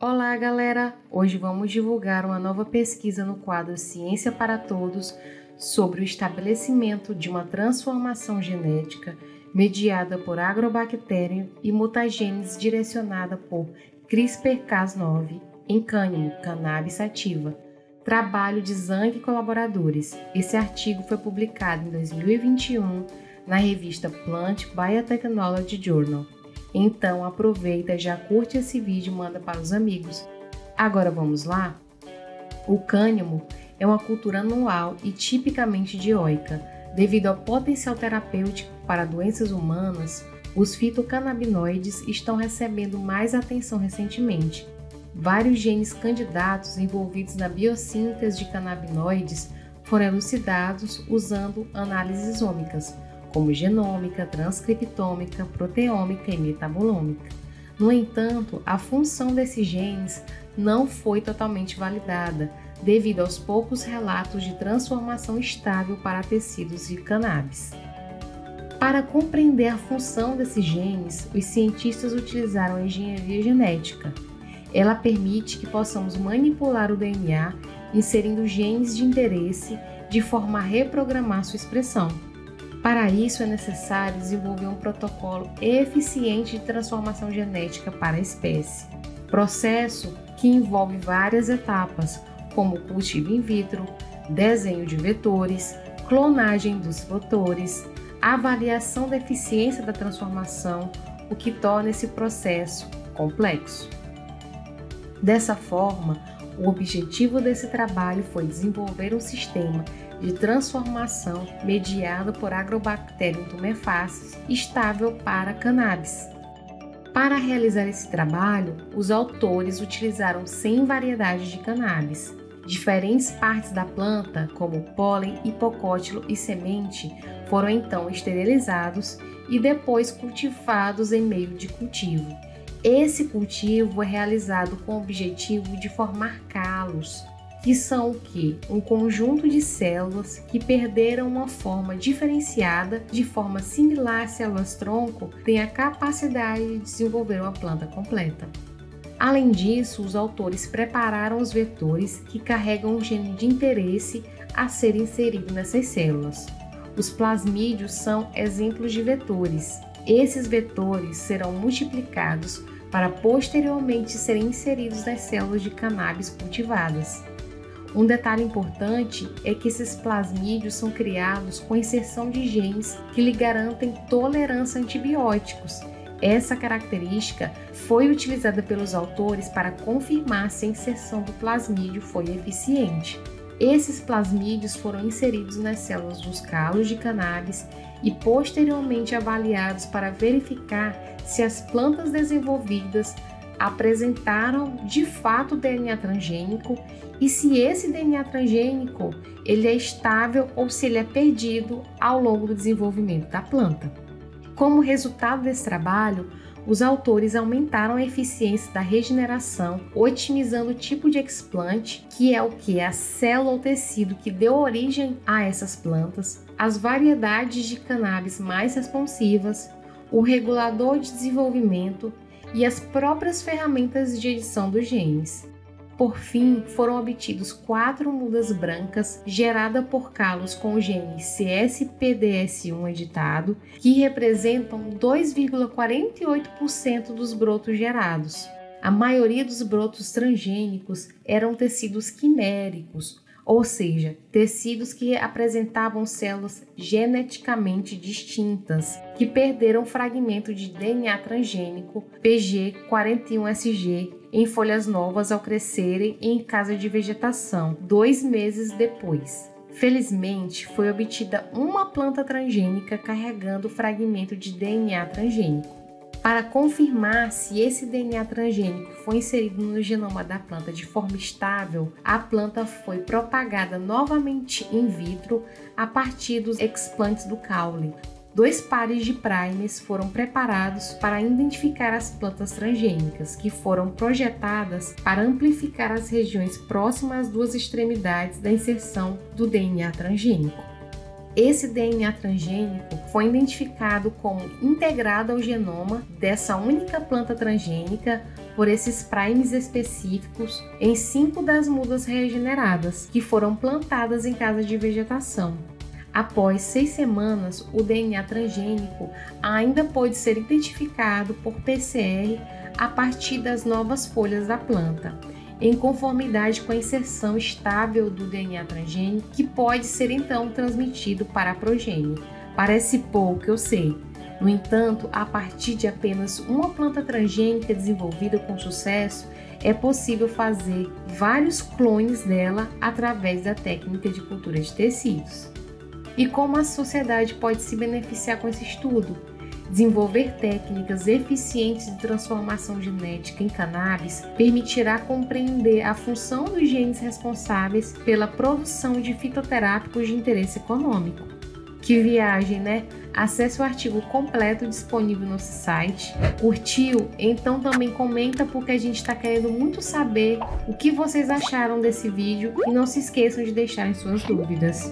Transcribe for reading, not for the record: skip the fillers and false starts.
Olá, galera! Hoje vamos divulgar uma nova pesquisa no quadro Ciência para Todos sobre o estabelecimento de uma transformação genética mediada por agrobactéria e mutagênese direcionada por CRISPR-Cas9 em cânhamo, cannabis sativa. Trabalho de Zhang e colaboradores. Esse artigo foi publicado em 2021 na revista Plant Biotechnology Journal. Então aproveita, já curte esse vídeo e manda para os amigos. Agora vamos lá? O cânhamo é uma cultura anual e tipicamente dioica. Devido ao potencial terapêutico para doenças humanas, os fitocannabinoides estão recebendo mais atenção recentemente. Vários genes candidatos envolvidos na biossíntese de canabinoides foram elucidados usando análises ômicas, como genômica, transcriptômica, proteômica e metabolômica. No entanto, a função desses genes não foi totalmente validada, devido aos poucos relatos de transformação estável para tecidos de cannabis. Para compreender a função desses genes, os cientistas utilizaram a engenharia genética. Ela permite que possamos manipular o DNA, inserindo genes de interesse, de forma a reprogramar sua expressão. Para isso, é necessário desenvolver um protocolo eficiente de transformação genética para a espécie. Processo que envolve várias etapas, como cultivo in vitro, desenho de vetores, clonagem dos vetores, avaliação da eficiência da transformação, o que torna esse processo complexo. Dessa forma, o objetivo desse trabalho foi desenvolver um sistema de transformação mediado por Agrobacterium tumefaciens estável para cannabis. Para realizar esse trabalho, os autores utilizaram 100 variedades de cannabis. Diferentes partes da planta, como pólen, hipocótilo e semente, foram então esterilizados e depois cultivados em meio de cultivo. Esse cultivo é realizado com o objetivo de formar calos, que são o quê? Um conjunto de células que perderam uma forma diferenciada, de forma similar às células-tronco, têm a capacidade de desenvolver uma planta completa. Além disso, os autores prepararam os vetores que carregam o gene de interesse a ser inserido nessas células. Os plasmídios são exemplos de vetores. Esses vetores serão multiplicados para posteriormente serem inseridos nas células de cannabis cultivadas. Um detalhe importante é que esses plasmídios são criados com inserção de genes que lhe garantem tolerância a antibióticos. Essa característica foi utilizada pelos autores para confirmar se a inserção do plasmídio foi eficiente. Esses plasmídios foram inseridos nas células dos calos de cannabis e posteriormente avaliados para verificar se as plantas desenvolvidas apresentaram de fato DNA transgênico e se esse DNA transgênico ele é estável ou se ele é perdido ao longo do desenvolvimento da planta. Como resultado desse trabalho, os autores aumentaram a eficiência da regeneração, otimizando o tipo de explante, que é o que? A célula ou tecido que deu origem a essas plantas, as variedades de cannabis mais responsivas, o regulador de desenvolvimento e as próprias ferramentas de edição dos genes. Por fim, foram obtidos 4 mudas brancas geradas por calos com o gene CSPDS1 editado, que representam 2,48% dos brotos gerados. A maioria dos brotos transgênicos eram tecidos quiméricos, ou seja, tecidos que apresentavam células geneticamente distintas, que perderam fragmento de DNA transgênico PG41SG em folhas novas ao crescerem em casa de vegetação, 2 meses depois. Felizmente, foi obtida uma planta transgênica carregando fragmento de DNA transgênico. Para confirmar se esse DNA transgênico foi inserido no genoma da planta de forma estável, a planta foi propagada novamente in vitro a partir dos explantes do caule. 2 pares de primers foram preparados para identificar as plantas transgênicas, que foram projetadas para amplificar as regiões próximas às 2 extremidades da inserção do DNA transgênico. Esse DNA transgênico foi identificado como integrado ao genoma dessa única planta transgênica por esses primes específicos em 5 das mudas regeneradas que foram plantadas em casa de vegetação. Após 6 semanas, o DNA transgênico ainda pôde ser identificado por PCR a partir das novas folhas da planta, em conformidade com a inserção estável do DNA transgênico, que pode ser então transmitido para a progênie. Parece pouco, eu sei. No entanto, a partir de apenas uma planta transgênica desenvolvida com sucesso, é possível fazer vários clones dela através da técnica de cultura de tecidos. E como a sociedade pode se beneficiar com esse estudo? Desenvolver técnicas eficientes de transformação genética em cannabis permitirá compreender a função dos genes responsáveis pela produção de fitoterápicos de interesse econômico. Que viagem, né? Acesse o artigo completo disponível no nosso site. Curtiu? Então também comenta, porque a gente está querendo muito saber o que vocês acharam desse vídeo e não se esqueçam de deixarem suas dúvidas.